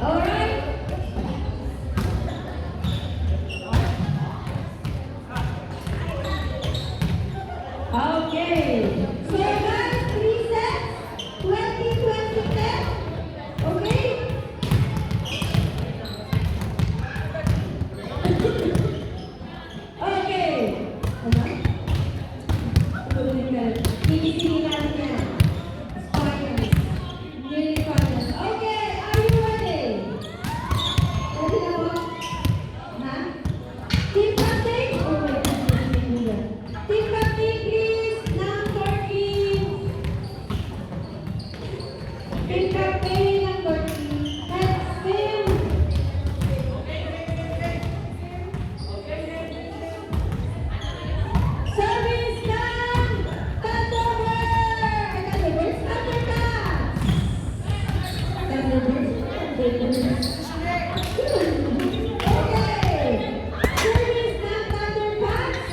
Alright? Okay. So guys, 3 sets, 20, 20, 10. Okay? Okay. Ano? Tigisingin natin yan. Spiders. Mini spiders. Okay, are you ready? Ready na po? Ha? Team captain? Oh wait, team captain, please. Number team. Team captain, number team. Head spin. Service ng Thunderbirds! Thunderbirds, Thundercats! Thunderbirds, Thunderbirds. Okay! Service ng Thundercats.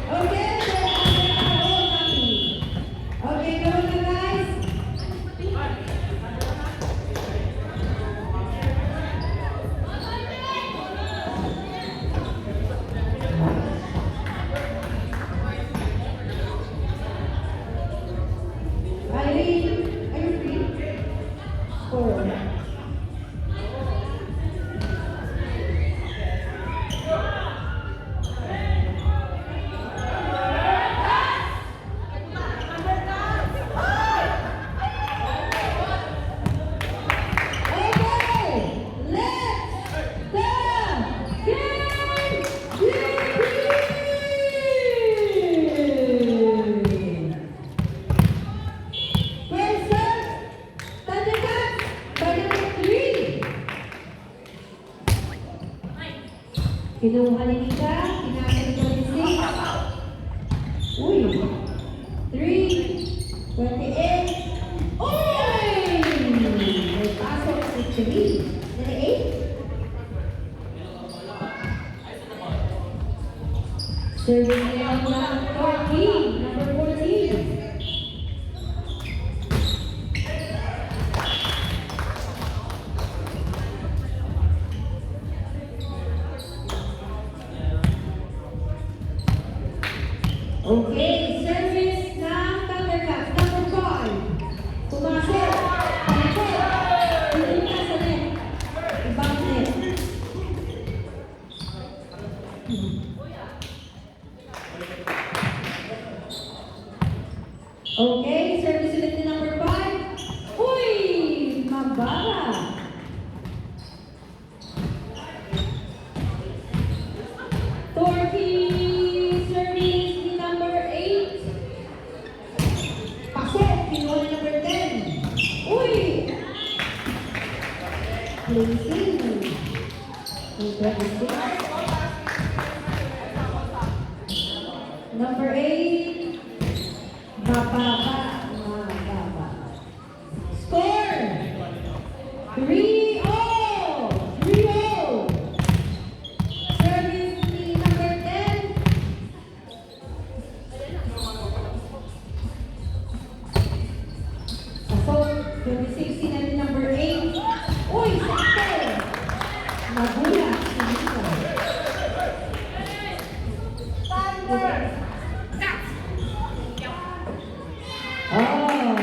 Okay, they are all happy. Okay, go na guys. Irene, are you free? 4. Okay, let's go! Game! First serve, Thundercats by number 3. Kinuha ni Nika, kinakit ko ni 6. Uy! 3, 28. Uy! May pasok si 3. 28. Serving niya ang number 14. Number 14. Okay, service ng Thundercats, number 5. Pumasok. Pasok. Pinunta sa net. Ibang net. Okay, service ulit ni number 5. Uy! Mababa. Torquay, service ni number 8. Pasok, kinuha ni number 10. Uy! Placing. Number 8. Mababa. Mababa. Score! 3-0. 3-0. Service ni number 10. Pasok. 26 na ni number 8. Uy, sakto! Nagulat si Nico. Oh.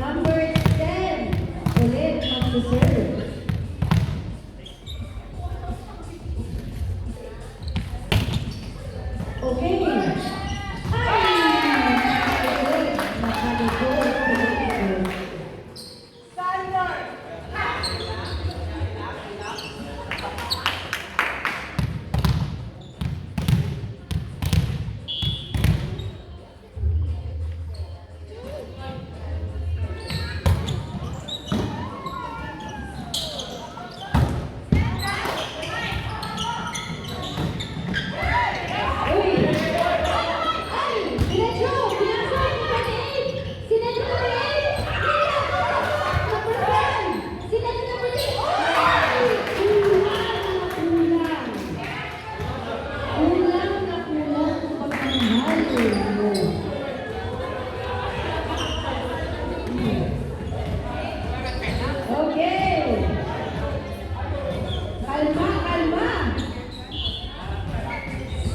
Number 10. Ulit mag-serve. Okay. Hi!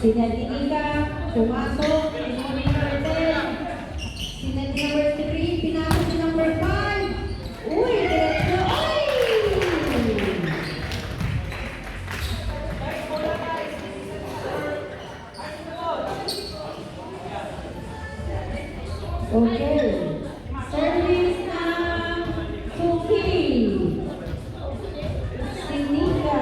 Sinadinika, pumasok, pinuli number 10. Sinadi number 3, pinasok si number 5. Uy, diretso, ay! Okay. Service ng Suki. Sinika.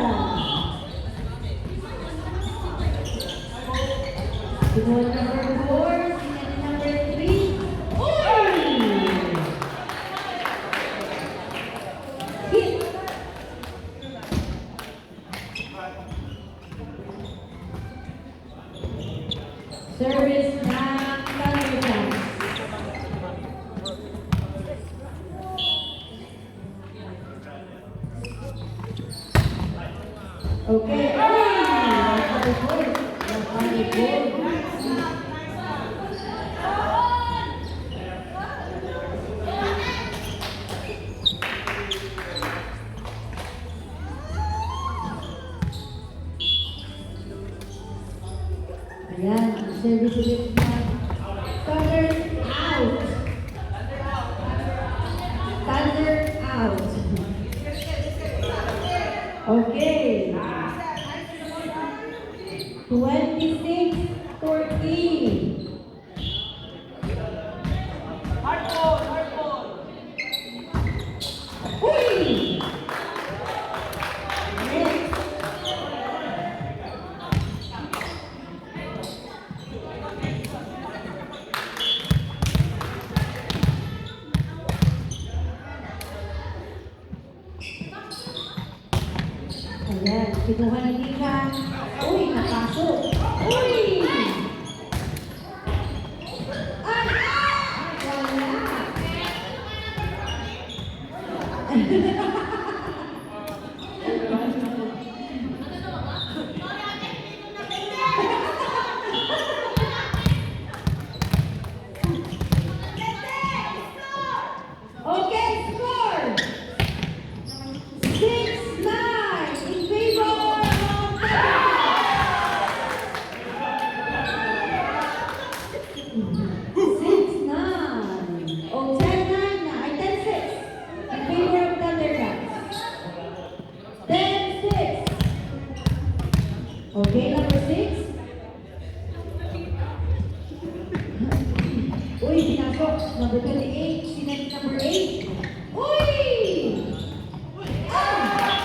Sinuha number 4. Sinadi number 3. Uy! Hit. Service ng Thundercats. Okay. Ayan, service ulit na. Thunder out. Thunder out. Okay. 26-14. Uy! Next. Ayan, kinuha ni Nika. Uy, napasok. Uy! Ay! Wala. Okay, score! 6-9 in favor of Thundercats. 6-9. Oh, 10-9 na. Ay, 10-6 in favor of Thundercats. 10-6. Okay, number 6. Uy, pinasok. Number 28. Sinat number 8. Uy! Ah!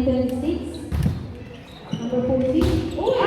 26. Number 14. Oh!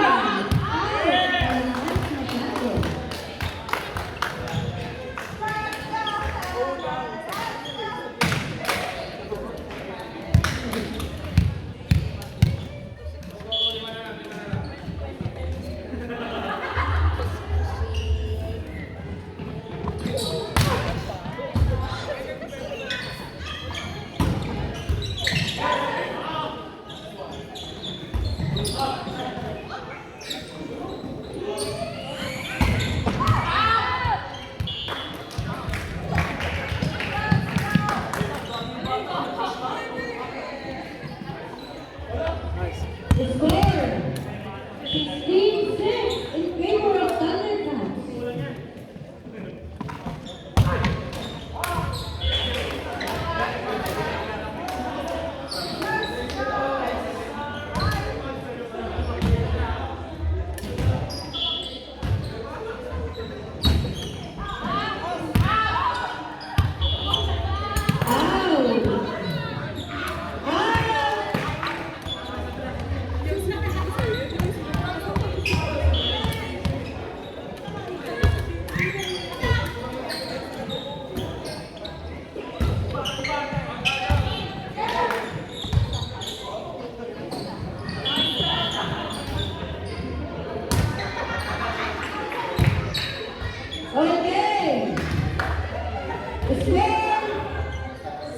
Square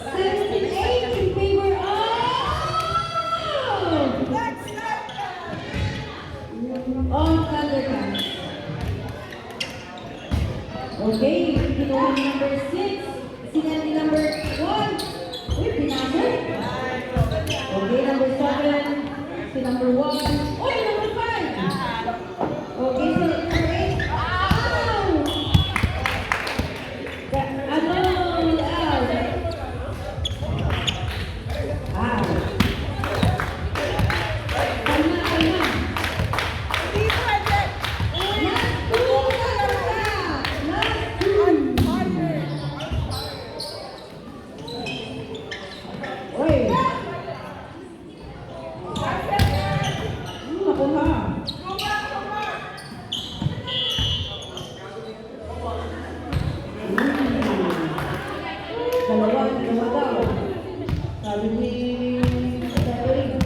17-8 in favor of Thundercats. Okay, kinuha ni number 6. Sinend ni number 1. Uy, pinasok. Okay, number 7. Si number 1. Uy, number 5. Okay, so number 8. Ow! Ano? Out. Ah. Kalma, kalma. Last two talaga. Last two. Uy. Nakuha. Dalawa daw. Sabi ni Catherine.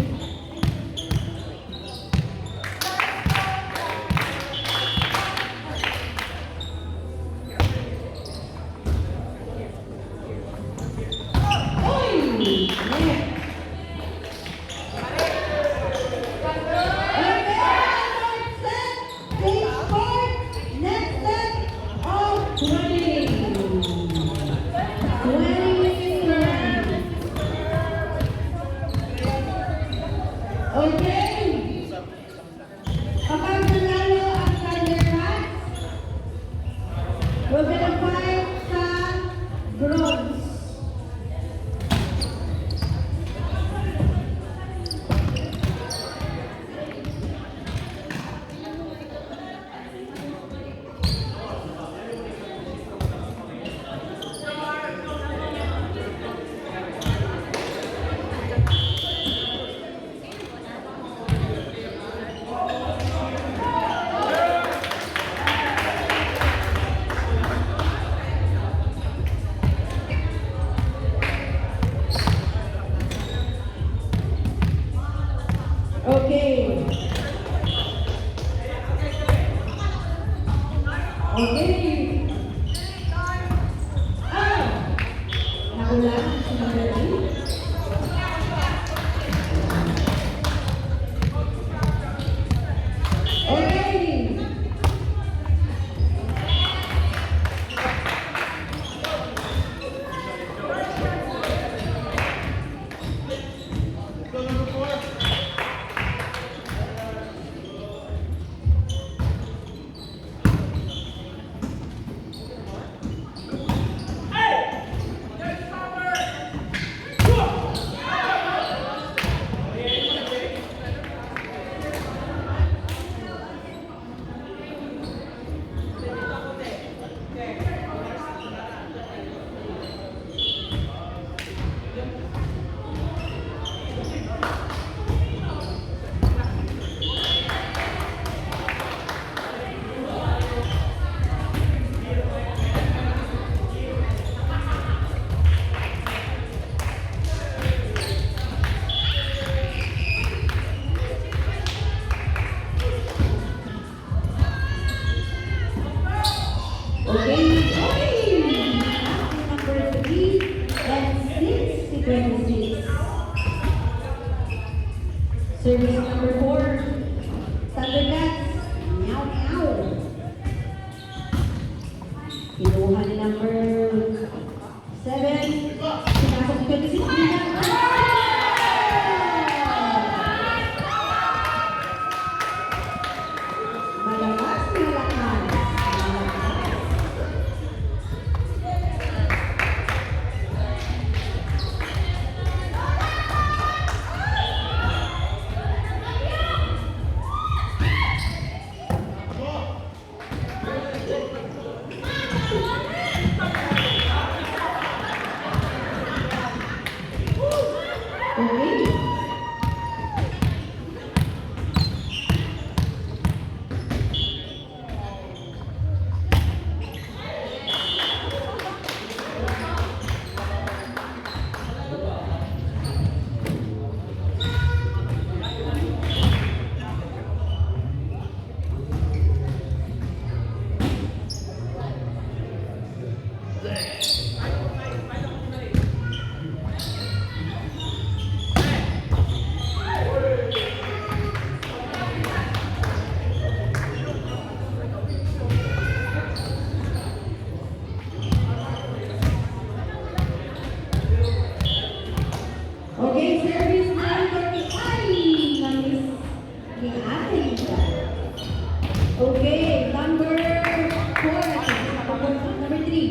Oy! Net. Okay. Kapag nanalo ang Thundercats, we're gonna fight sa bronze. Okay. Okay. Ah! Nakulang si number 3. Okay. Okay. Number 3 and 6 to 26. Service number 4. Thundercats. Meow meow. Kinuha ni number 7. Pinasok ni 26. Malakas, malakas. Okay.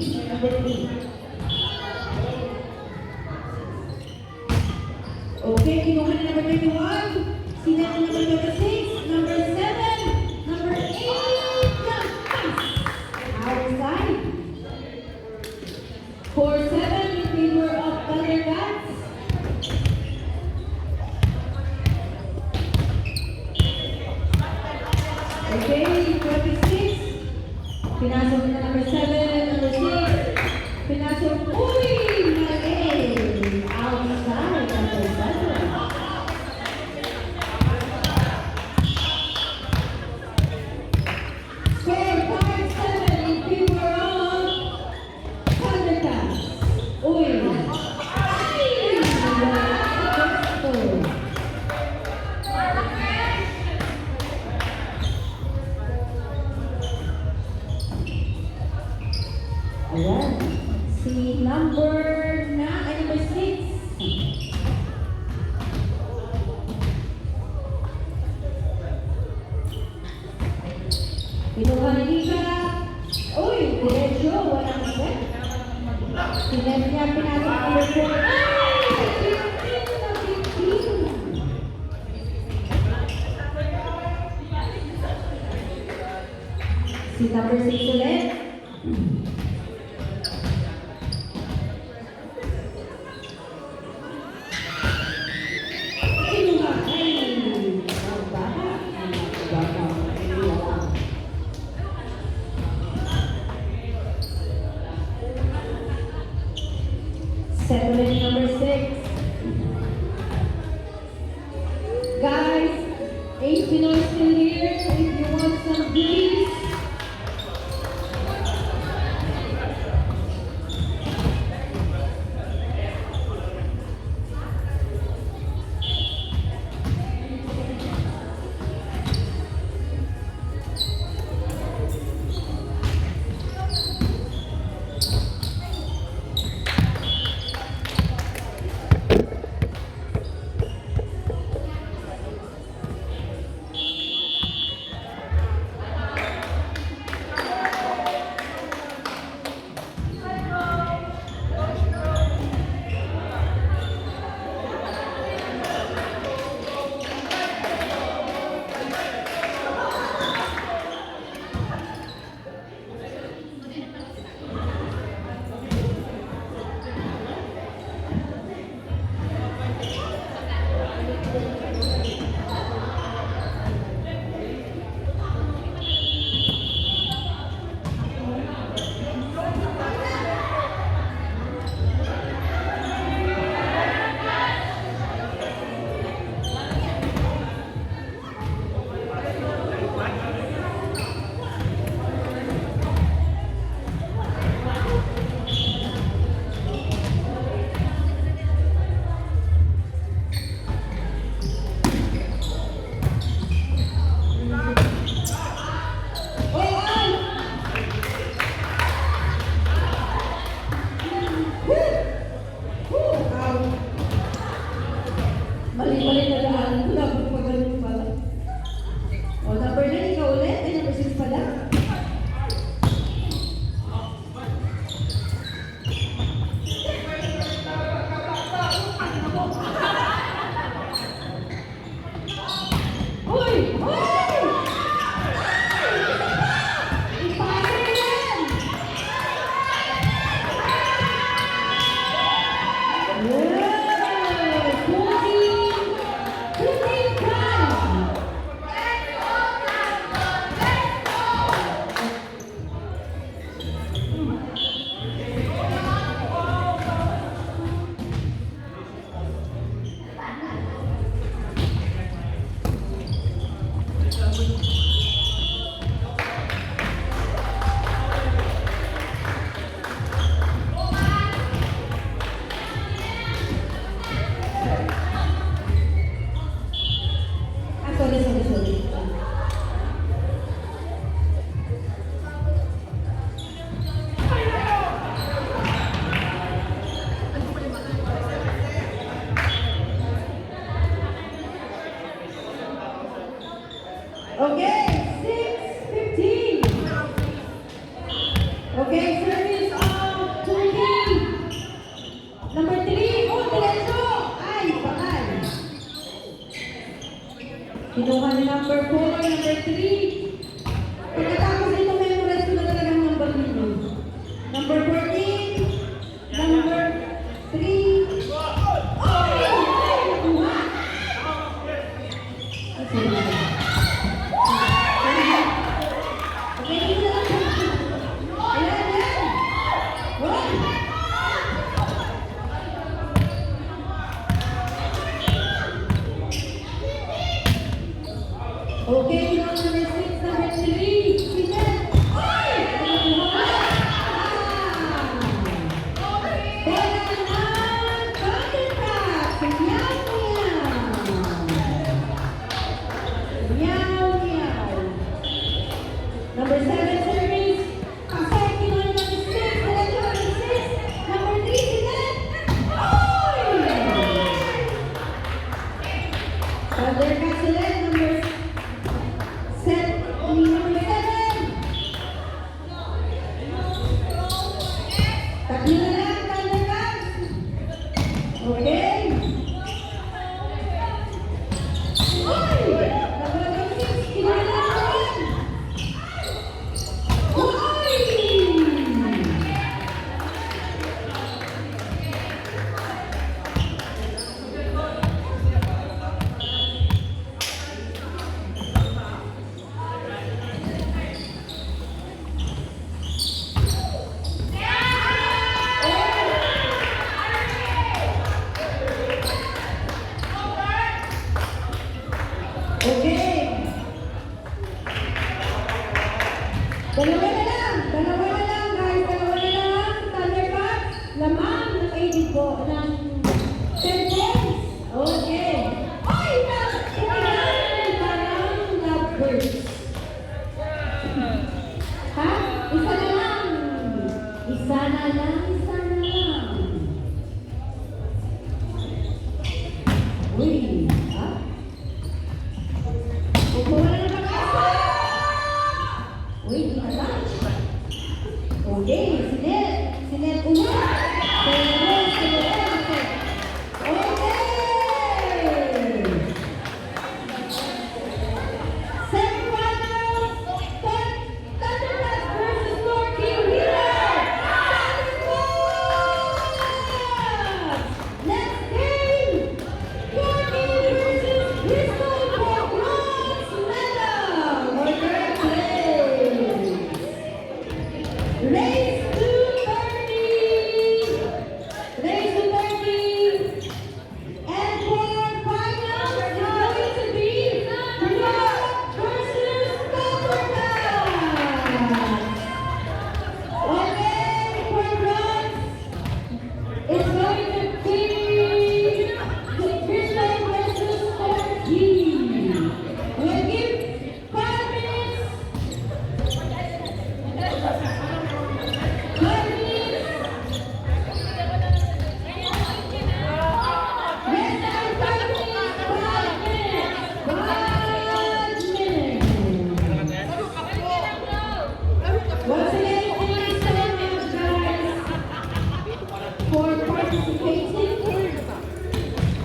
3. Number 3. Okay, kinuha na number 21. Sila na number 26. Number 7. Number 8. Outside. 4-7 in favor of Thundercats. Okay, 26. Pinasok na number 7, number 6. Pinasok, uy! Mali! Outside, number 7. Score 5-7 in favor of Thundercats. Uy! Ay! Gusto. Ayan. Si number 6. Pinuha ni Lisa. Uy, diretso. Walang set. Sinet niya pinasok number 4. Ay! 15 na 15. Si number 6 ulit. Kinuha. Ay! Ang baha. Ang baha. Set ulit number 6. Guys, Ace Pinoy still here. If you want some goodies. lang, isa na lang. Uy, ha? Huwag mo wala na pag-asa. Uy, di na touch. Okay, sinet. Sinet ulit.